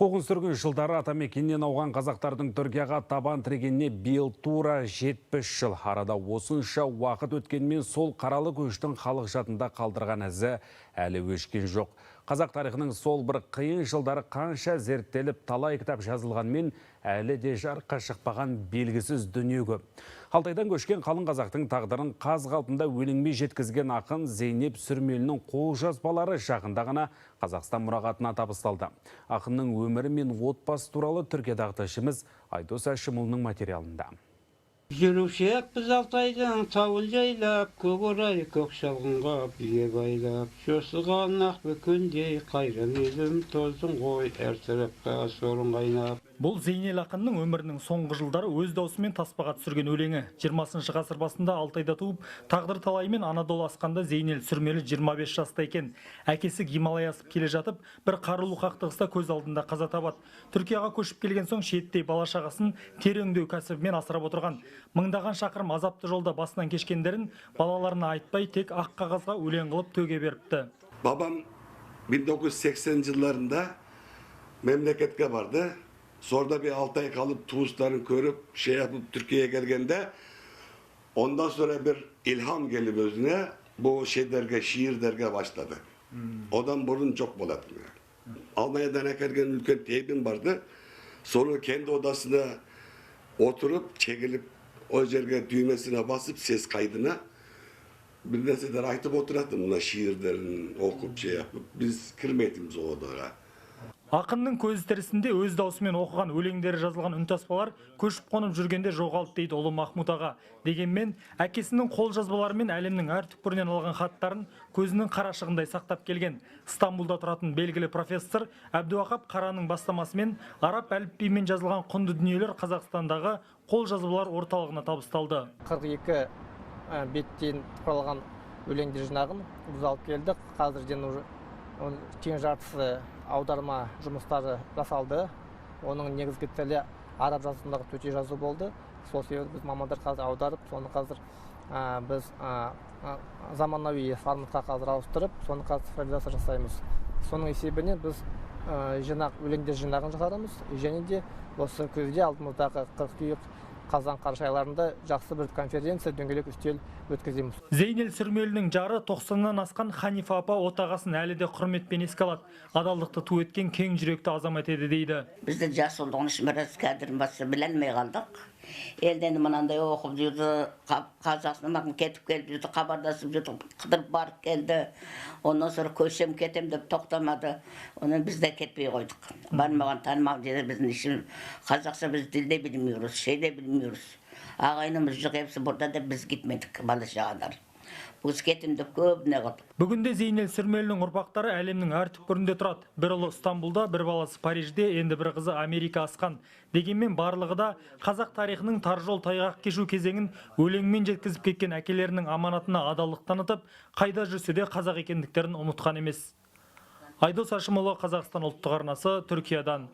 Қуғын-сүргін жылдары атамекеннен ауған қазақтардың Түркияға табан тірегеніне биыл тура 70 жыл. Арада осынша уақыт өткенмен сол қаралы көштің халық жадында қалдырған ізі әлі өшкен жоқ. Қазақ тарихының сол бір қиын жылдары қанша зерттеліп, талай кітап жазылғанмен әлі де жарыққа шықпаған белгісіз дүние көп. Алтайдан көшкен қалың қазақтың тағдырын қаз қалпында өлеңмен жеткізген ақын Зейнеп Сүрмелінің қолжазбалары жақында ғана Қазақстан мұрағатына табысталды. Ақынның өмірі мен отбасы туралы Түркиядағы тілшіміз Айдос Әшімұлының материалында. Жүрушек біз Алтайдан тауыл жайлап, көк орай көк шалғынға бие байлап, жосыған ақ бүкіндей қайран елім тоздың ғой әр тарапқа сорын қайнап. Бұл Зейнел ақынның өмірінің соңғы жылдары өз даусымен таспаға түсірген өлеңі. 20 ғасыр басында Алтайда туып, тағдыр талаймен Анадолу асқанда Зейнел Сүрмелі 25 жаста екен. Әкесі Гималай асып келе жатып, бір қарулы қақтығыста көз алдында қаза табады. Түркияға көшіп келген соң шеттей бала шағасын тереңдеу кәсібімен асырап отырған. Мыңдаған шақырым азапты жолда басынан кешкендерін балаларына айтпай, тек ақ қағазға өлең қылып төге беріпті. Babam 1980 yıllarında memleketke vardı. Sonra bir 6 ay kalıp turistlerini görüp yapıp Türkiye'ye geldiğinde ondan sonra bir ilham gelip özüne bu şiir derge başladı. Odan burun çok bolatmıyor. Almanya'dan gelgen ülke teybim vardı. Sonra kendi odasına oturup çekilip o yerge düğmesine basıp ses kaydına bir neseler aytıp oturattım buna şiirlerini okup yapıp biz kirmeydiğimiz o odaya. Ақынның көз тірісінде өз даусымен оқыған өлеңдері жазылған үнтаспалар көшіп қонып жүргенде жоғалды дейді ұлы Махмұт аға. Дегенмен, әкесінің қолжазбалары мен әлемнің әр түкпірінен алған хаттарын көзінің қарашығындай сақтап келген. Стамбулда тұратын белгілі профессор Әбдуақап Қараның бастамасымен араб әліпбиімен жазылған құнды дүниелер Қазақстандағы қолжазбалар орталығына табысталды. 42 беттен құралған өлеңдер жинағын біз алып келдік. Қазірден тең жартысы аударма жұмыстары жасалды. Оның негізгі тілі араб жазуындағы төте жазу болды. Сол себепті біз мамандар қазір аударып, соны қазір біз заманауи форматқа қазір ауыстырып, соны қазір цифровизация жасаймыз. Соның есебінен біз өлеңдер жинағын жасадымыз. Және де осы көзде алдымыздағы қыркүйек қазан қараша айларында жақсы бір конференция, дөңгелек үстел өткіземіз. Зейнел Сүрмелінің жары 90-нан асқан Ханифа апа отағасын әлі де құрметпен еске алады. Адалдықты ту еткен кең жүректі азамат еді дейді. Бізді жас болдығын біраз кәдірін басы біләнмей қалдық. Елден мұнандай оқып жүрді, Қазақстаннан кетіп келді, хабардасып жүрді, қыдырып барып келді. Ondan sonra көшем кетем деп тоқтамады. Оны біз де кетпей қойдық. Бармаған танымақ деді біздің ішін. Қазақша біз тілде білмейміз, şeyde bilmiyoruz. Ағайынымыз жоқ епсі бұрда деп біз кетмедік, бала шағадар. Біз кетім деп көп не қылдық. Бүгінде Зейнел Сүрмелінің ұрпақтары әлемнің әр түкпірінде тұрады. Бір ұлы Стамбулда, бір баласы Парижде, енді бір қызы Америка асқан. Дегенмен барлығы да қазақ тарихының тар жол тайғақ кешу кезеңін өлеңмен жеткізіп кеткен әкелерінің аманатына адалдық танытып, қайда жүрсе де қазақ екендіктерін ұмытқан емес. Айдос Әшімұлы, Қазақстан ұлттық арнасы, Түркиядан.